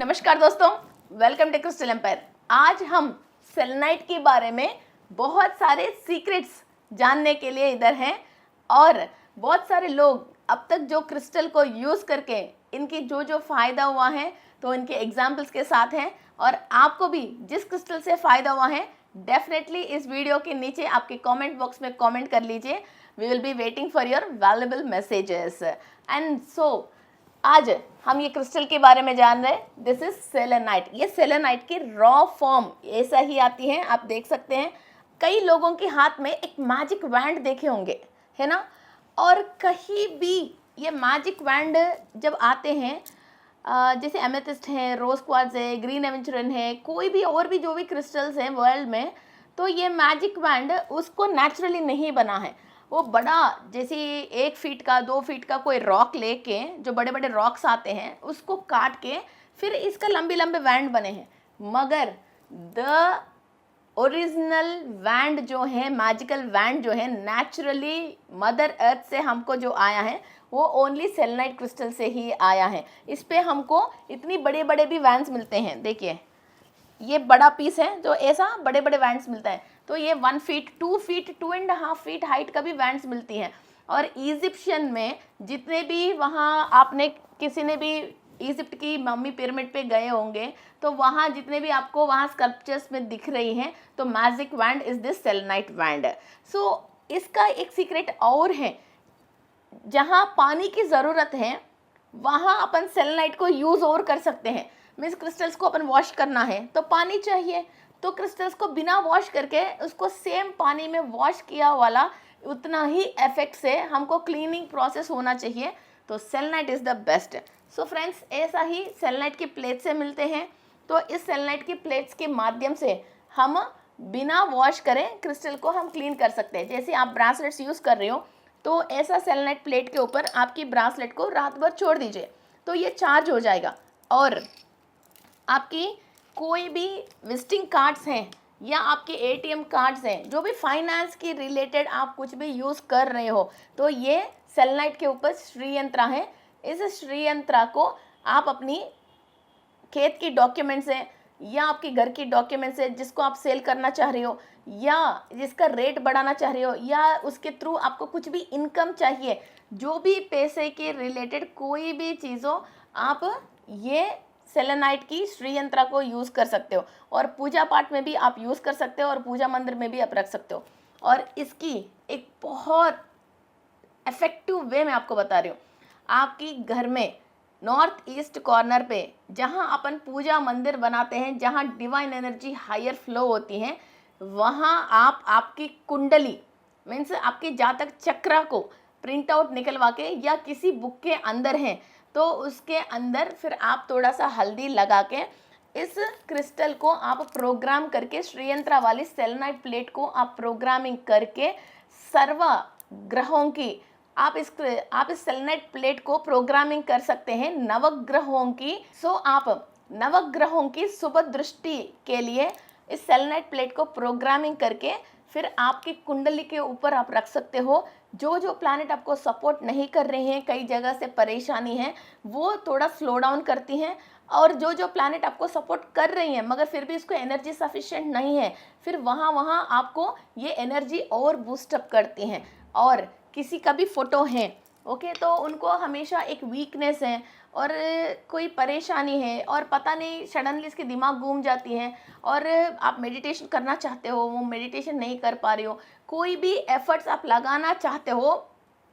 नमस्कार दोस्तों, welcome to crystal empire. आज हम सेलेनाइट के बारे में बहुत सारे सीक्रेट्स जानने के लिए इधर हैं और बहुत सारे लोग अब तक जो क्रिस्टल को यूज़ करके इनकी जो जो फ़ायदा हुआ है तो इनके एग्जाम्पल्स के साथ हैं और आपको भी जिस क्रिस्टल से फ़ायदा हुआ है डेफिनेटली इस वीडियो के नीचे आपके कमेंट बॉक्स में कमेंट कर लीजिए। We will be waiting for your valuable messages. And so आज हम ये क्रिस्टल के बारे में जान रहे हैं। This is selenite. ये सेलेनाइट की रॉ फॉर्म ऐसा ही आती है, आप देख सकते हैं। कई लोगों के हाथ में एक मैजिक वैंड देखे होंगे, है ना। और कहीं भी ये मैजिक वैंड जब आते हैं, जैसे एमेथिस्ट है, रोज क्वार्ट्ज है, ग्रीन एवेंचुरिन है, कोई भी और भी जो भी क्रिस्टल्स हैं वर्ल्ड में, तो ये मैजिक वैंड उसको नेचुरली नहीं बना है। वो बड़ा जैसे 1 फीट का 2 फीट का कोई रॉक लेके, जो बड़े बड़े रॉक्स आते हैं उसको काट के फिर इसका लंबे लंबे वैंड बने हैं। मगर द ओरिजिनल वैंड जो है, मैजिकल वैंड जो है, नेचुरली मदर अर्थ से हमको जो आया है वो ओनली सेलेनाइट क्रिस्टल से ही आया है। इस पे हमको इतनी बड़े बड़े भी वैंड्स मिलते हैं। देखिए ये बड़ा पीस है जो ऐसा बड़े बड़े वैंड्स मिलता है, तो ये 1 फीट 2 फीट 2.5 फीट हाइट का भी वैंड्स मिलती हैं। और इजिप्शियन में जितने भी वहाँ आपने किसी ने भी इजिप्ट की मम्मी पिरामिड पे गए होंगे तो वहाँ जितने भी आपको वहाँ स्कल्पचर्स में दिख रही हैं तो magic wand is this selenite wand. So इसका एक सीक्रेट और है, जहाँ पानी की ज़रूरत है वहाँ अपन सेलेनाइट को यूज़ और कर सकते हैं। मीन्स क्रिस्टल्स को अपन वॉश करना है तो पानी चाहिए, तो क्रिस्टल्स को बिना वॉश करके उसको सेम पानी में वॉश किया वाला उतना ही इफेक्ट से हमको क्लीनिंग प्रोसेस होना चाहिए, तो selenite is the best. So friends, ऐसा ही सेलेनाइट की प्लेट से मिलते हैं। तो इस सेलेनाइट की प्लेट्स के माध्यम से हम बिना वॉश करें क्रिस्टल को हम क्लीन कर सकते हैं। जैसे आप ब्रासलेट्स यूज़ कर रहे हो तो ऐसा सेलेनाइट प्लेट के ऊपर आपकी ब्रासलेट को रात भर छोड़ दीजिए तो ये चार्ज हो जाएगा। और आपकी कोई भी विजिटिंग कार्ड्स हैं या आपके एटीएम कार्ड्स हैं, जो भी फाइनेंस की रिलेटेड आप कुछ भी यूज़ कर रहे हो, तो ये सेलेनाइट के ऊपर श्रीयंत्रा है। इस श्रीयंत्रा को आप अपनी खेत की डॉक्यूमेंट्स हैं या आपके घर की डॉक्यूमेंट्स है जिसको आप सेल करना चाह रहे हो या जिसका रेट बढ़ाना चाह रहे हो या उसके थ्रू आपको कुछ भी इनकम चाहिए, जो भी पैसे के रिलेटेड कोई भी चीज़ हो, आप ये सेलेनाइट की श्रीयंत्रा को यूज़ कर सकते हो। और पूजा पाठ में भी आप यूज़ कर सकते हो और पूजा मंदिर में भी आप रख सकते हो। और इसकी एक बहुत इफेक्टिव वे मैं आपको बता रही हूँ। आपकी घर में नॉर्थ ईस्ट कॉर्नर पे जहाँ अपन पूजा मंदिर बनाते हैं, जहाँ डिवाइन एनर्जी हायर फ्लो होती है, वहाँ आप आपकी कुंडली मीन्स आपके जातक चक्रा को प्रिंट आउट निकलवा के या किसी बुक के अंदर हैं तो उसके अंदर फिर आप थोड़ा सा हल्दी लगा के इस क्रिस्टल को आप प्रोग्राम करके, श्रीयंत्रा वाली सेलेनाइट प्लेट को आप प्रोग्रामिंग करके सर्व ग्रहों की आप इस सेलेनाइट प्लेट को प्रोग्रामिंग कर सकते हैं नवग्रहों की। सो आप नवग्रहों की शुभ दृष्टि के लिए इस सेलेनाइट प्लेट को प्रोग्रामिंग करके फिर आपकी कुंडली के ऊपर आप रख सकते हो। जो जो प्लैनेट आपको सपोर्ट नहीं कर रहे हैं, कई जगह से परेशानी है, वो थोड़ा स्लो डाउन करती हैं। और जो जो प्लैनेट आपको सपोर्ट कर रही हैं मगर फिर भी इसको एनर्जी सफिशिएंट नहीं है, फिर वहाँ आपको ये एनर्जी और बूस्टअप करती हैं। और किसी का भी फोटो है ओके, तो उनको हमेशा एक वीकनेस है और कोई परेशानी है और पता नहीं सडनली इसके दिमाग घूम जाती है और आप मेडिटेशन करना चाहते हो, वो मेडिटेशन नहीं कर पा रहे हो, कोई भी एफर्ट्स आप लगाना चाहते हो,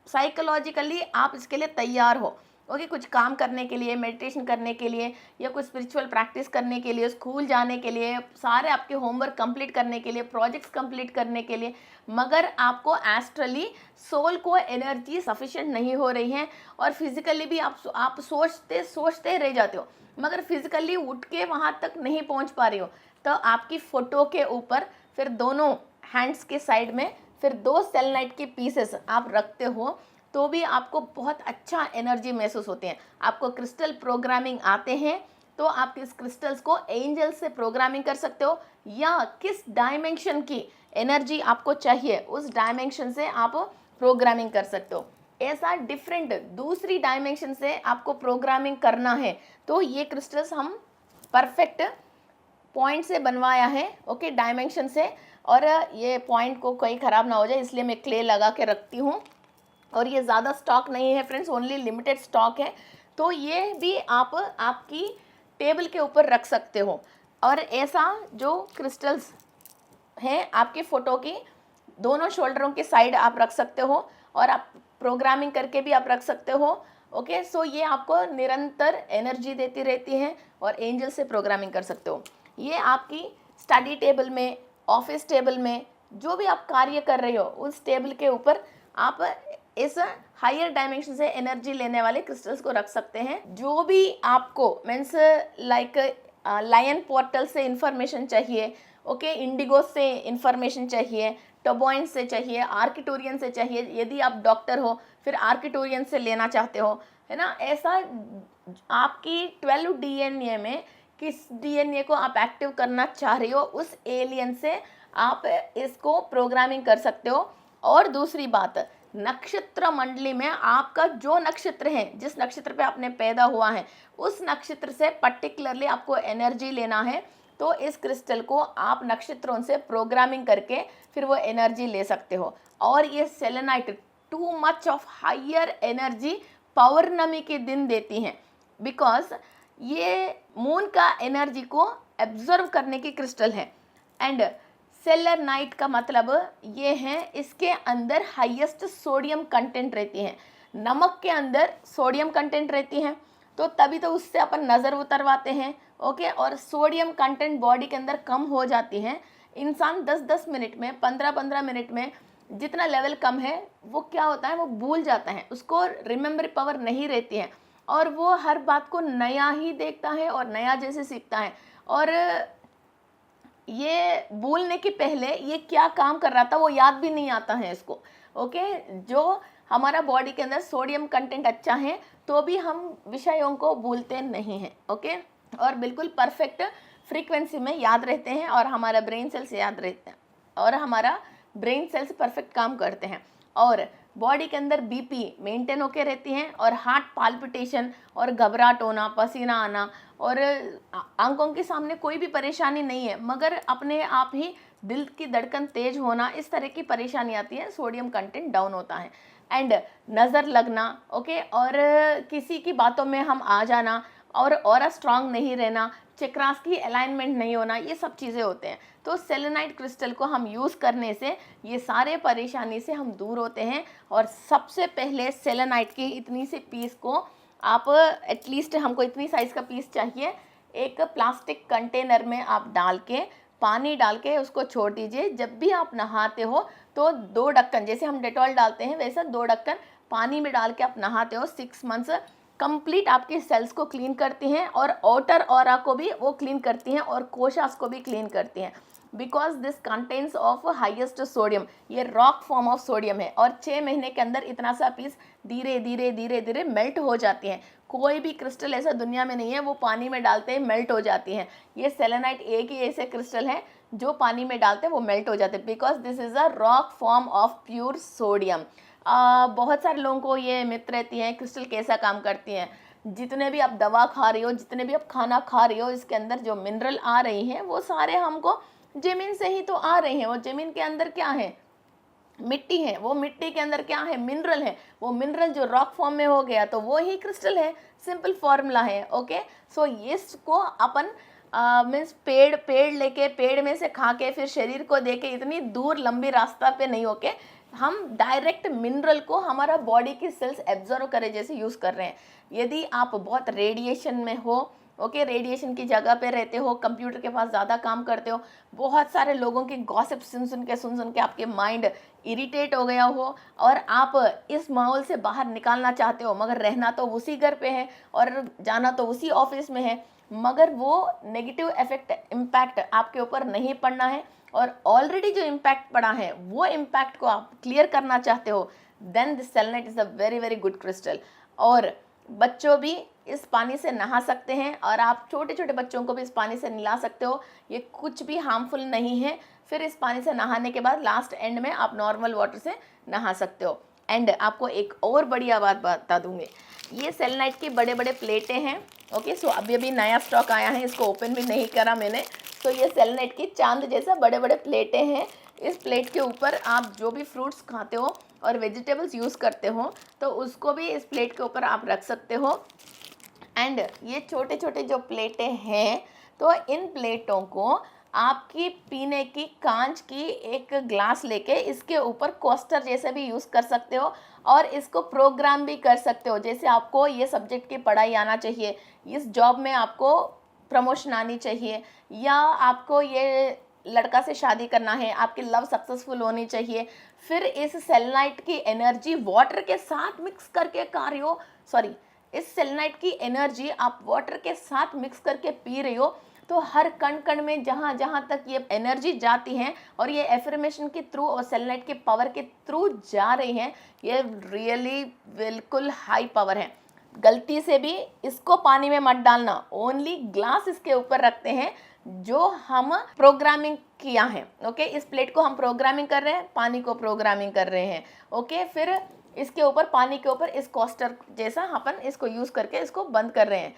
साइकोलॉजिकली आप इसके लिए तैयार हो ओके, कुछ काम करने के लिए, मेडिटेशन करने के लिए या कुछ स्पिरिचुअल प्रैक्टिस करने के लिए, स्कूल जाने के लिए, सारे आपके होमवर्क कंप्लीट करने के लिए, प्रोजेक्ट्स कंप्लीट करने के लिए, मगर आपको एस्ट्रली सोल को एनर्जी सफिशिएंट नहीं हो रही है और फिजिकली भी आप सोचते रह जाते हो मगर फिजिकली उठ के वहाँ तक नहीं पहुँच पा रही हो, तो आपकी फ़ोटो के ऊपर फिर दोनों हैंड्स के साइड में फिर 2 सेलेनाइट के पीसेस आप रखते हो तो भी आपको बहुत अच्छा एनर्जी महसूस होते हैं। आपको क्रिस्टल प्रोग्रामिंग आते हैं तो आप इस क्रिस्टल्स को एंजल से प्रोग्रामिंग कर सकते हो या किस डायमेंशन की एनर्जी आपको चाहिए उस डायमेंशन से आप प्रोग्रामिंग कर सकते हो। ऐसा डिफरेंट दूसरी डायमेंशन से आपको प्रोग्रामिंग करना है तो ये क्रिस्टल्स हम परफेक्ट पॉइंट से बनवाया है, ओके, डायमेंशन से। और ये पॉइंट को कोई ख़राब ना हो जाए इसलिए मैं क्ले लगा के रखती हूँ। और ये ज़्यादा स्टॉक नहीं है फ्रेंड्स, ओनली लिमिटेड स्टॉक है। तो ये भी आप आपकी टेबल के ऊपर रख सकते हो। और ऐसा जो क्रिस्टल्स हैं आपके फ़ोटो की दोनों शोल्डरों के साइड आप रख सकते हो, और आप प्रोग्रामिंग करके भी आप रख सकते हो, ओके। सो ये आपको निरंतर एनर्जी देती रहती है और एंजल से प्रोग्रामिंग कर सकते हो। ये आपकी स्टडी टेबल में, ऑफिस टेबल में, जो भी आप कार्य कर रहे हो उस टेबल के ऊपर आप इस हायर डायमेंशन से एनर्जी लेने वाले क्रिस्टल्स को रख सकते हैं। जो भी आपको मीन्स लाइक लायन पोर्टल से इंफॉर्मेशन चाहिए, ओके, इंडिगो से इंफॉर्मेशन चाहिए, टोबॉइन से चाहिए, आर्किटोरियन से चाहिए, यदि आप डॉक्टर हो फिर आर्किटोरियन से लेना चाहते हो, है ना। ऐसा आपकी 12 डीएनए में किस डीएनए को आप एक्टिव करना चाह रहे हो उस एलियन से आप इसको प्रोग्रामिंग कर सकते हो। और दूसरी बात, नक्षत्र मंडली में आपका जो नक्षत्र है, जिस नक्षत्र पे आपने पैदा हुआ है उस नक्षत्र से पर्टिकुलरली आपको एनर्जी लेना है। तो इस क्रिस्टल को आप नक्षत्रों से प्रोग्रामिंग करके फिर वो एनर्जी ले सकते हो। और ये selenite too much of higher energy पौर्णमी के दिन देती हैं, बिकॉज ये मून का एनर्जी को एब्जॉर्व करने की क्रिस्टल है। एंड सेलेनाइट का मतलब ये है इसके अंदर हाईएस्ट सोडियम कंटेंट रहती है। नमक के अंदर सोडियम कंटेंट रहती है, तो तभी तो उससे अपन नज़र उतरवाते हैं, ओके। और सोडियम कंटेंट बॉडी के अंदर कम हो जाती है। इंसान 10-10 मिनट में, 15-15 मिनट में जितना लेवल कम है वो क्या होता है, वो भूल जाता है, उसको रिमेंबर पावर नहीं रहती है, और वो हर बात को नया ही देखता है और नया जैसे सीखता है। और ये भूलने के पहले ये क्या काम कर रहा था वो याद भी नहीं आता है इसको, ओके। जो हमारा बॉडी के अंदर सोडियम कंटेंट अच्छा है तो भी हम विषयों को भूलते नहीं हैं, ओके। और बिल्कुल परफेक्ट फ्रीक्वेंसी में याद रहते हैं, और हमारा ब्रेन सेल्स याद रहते हैं, और हमारा ब्रेन सेल्स परफेक्ट काम करते हैं। और बॉडी के अंदर बीपी मेंटेन होके रहती हैं, और हार्ट पाल्पिटेशन और घबराहट होना, पसीना आना, और आंखों के सामने कोई भी परेशानी नहीं है मगर अपने आप ही दिल की धड़कन तेज होना, इस तरह की परेशानी आती है, सोडियम कंटेंट डाउन होता है। एंड नज़र लगना, ओके, और किसी की बातों में हम आ जाना, और ऑरा स्ट्रांग नहीं रहना, चक्रास की अलाइनमेंट नहीं होना, ये सब चीज़ें होते हैं। तो सेलेनाइट क्रिस्टल को हम यूज़ करने से ये सारे परेशानी से हम दूर होते हैं। और सबसे पहले सेलेनाइट की इतनी सी पीस को आप एटलीस्ट, हमको इतनी साइज़ का पीस चाहिए, एक प्लास्टिक कंटेनर में आप डाल के, पानी डाल के उसको छोड़ दीजिए। जब भी आप नहाते हो तो 2 ढक्कन, जैसे हम डेटॉल डालते हैं वैसा 2 ढक्कन पानी में डाल के आप नहाते हो। 6 मंथ्स कंप्लीट आपके सेल्स को क्लीन करती हैं, और आउटर ऑरा को भी वो क्लीन करती हैं, और कोशास को भी क्लीन करती हैं, because this contents of highest sodium. ये रॉक फॉर्म ऑफ सोडियम है, और 6 महीने के अंदर इतना सा पीस धीरे धीरे धीरे धीरे मेल्ट हो जाती हैं। कोई भी क्रिस्टल ऐसा दुनिया में नहीं है वो पानी में डालते हैं मेल्ट हो जाती हैं। ये सेलेनाइट एक ही ऐसे क्रिस्टल है जो पानी में डालते हैं वो मेल्ट हो जाते हैं, because this is a rock form of pure sodium. बहुत सारे लोगों को ये मिथ रहती है क्रिस्टल कैसा काम करती हैं। जितने भी आप दवा खा रही हो, जितने भी आप खाना खा रही हो, इसके अंदर जो मिनरल आ रही हैं वो सारे हमको ज़मीन से ही तो आ रही हैं। वो ज़मीन के अंदर क्या है, मिट्टी है, वो मिट्टी के अंदर क्या है, मिनरल है। वो मिनरल जो रॉक फॉर्म में हो गया तो वो ही क्रिस्टल है, सिंपल फॉर्मूला है, ओके। सो इसको अपन मीन्स पेड़ लेके, पेड़ में से खा के फिर शरीर को दे के इतनी दूर लंबी रास्ता पे नहीं होके हम डायरेक्ट मिनरल को हमारा बॉडी की सेल्स एब्जॉर्व करे जैसे यूज़ कर रहे हैं। यदि आप बहुत रेडिएशन में हो, ओके, रेडिएशन की जगह पे रहते हो, कंप्यूटर के पास ज़्यादा काम करते हो, बहुत सारे लोगों की गॉसिप सुन सुन के आपके माइंड इरिटेट हो गया हो, और आप इस माहौल से बाहर निकालना चाहते हो, मगर रहना तो उसी घर पे है और जाना तो उसी ऑफिस में है, मगर वो नेगेटिव इफेक्ट इम्पैक्ट आपके ऊपर नहीं पड़ना है, और ऑलरेडी जो इम्पैक्ट पड़ा है वो इम्पैक्ट को आप क्लियर करना चाहते हो, then this selenite is a very very good crystal. और बच्चों भी इस पानी से नहा सकते हैं, और आप छोटे छोटे बच्चों को भी इस पानी से नहला सकते हो। ये कुछ भी हार्मफुल नहीं है। फिर इस पानी से नहाने के बाद लास्ट एंड में आप नॉर्मल वाटर से नहा सकते हो। एंड आपको एक और बढ़िया बात बता दूंगी, ये सेलेनाइट की बड़े बड़े प्लेटें हैं, ओके, सो अभी अभी नया स्टॉक आया है, इसको ओपन भी नहीं करा मैंने। तो ये सेलेनाइट की चांद जैसा बड़े बड़े प्लेटें हैं। इस प्लेट के ऊपर आप जो भी फ्रूट्स खाते हो और वेजिटेबल्स यूज़ करते हो तो उसको भी इस प्लेट के ऊपर आप रख सकते हो। एंड ये छोटे छोटे जो प्लेटें हैं, तो इन प्लेटों को आपकी पीने की कांच की एक ग्लास लेके इसके ऊपर कोस्टर जैसे भी यूज़ कर सकते हो और इसको प्रोग्राम भी कर सकते हो। जैसे आपको ये सब्जेक्ट की पढ़ाई आना चाहिए, इस जॉब में आपको प्रमोशन आनी चाहिए, या आपको ये लड़का से शादी करना है, आपकी लव सक्सेसफुल होनी चाहिए, फिर इस सेलेनाइट की एनर्जी वाटर के साथ मिक्स करके इस सेलेनाइट की एनर्जी आप वाटर के साथ मिक्स करके पी रही हो, तो हर कण कण में जहाँ जहाँ तक ये एनर्जी जाती है और ये एफर्मेशन के थ्रू और सेलेनाइट के पावर के थ्रू जा रही हैं, ये रियली बिल्कुल हाई पावर है। गलती से भी इसको पानी में मत डालना, ओनली ग्लास इसके ऊपर रखते हैं जो हम प्रोग्रामिंग किया है। ओके, इस प्लेट को हम प्रोग्रामिंग कर रहे हैं, पानी को प्रोग्रामिंग कर रहे हैं। ओके, फिर इसके ऊपर पानी के ऊपर इस कोस्टर जैसा अपन इसको यूज़ करके इसको बंद कर रहे हैं।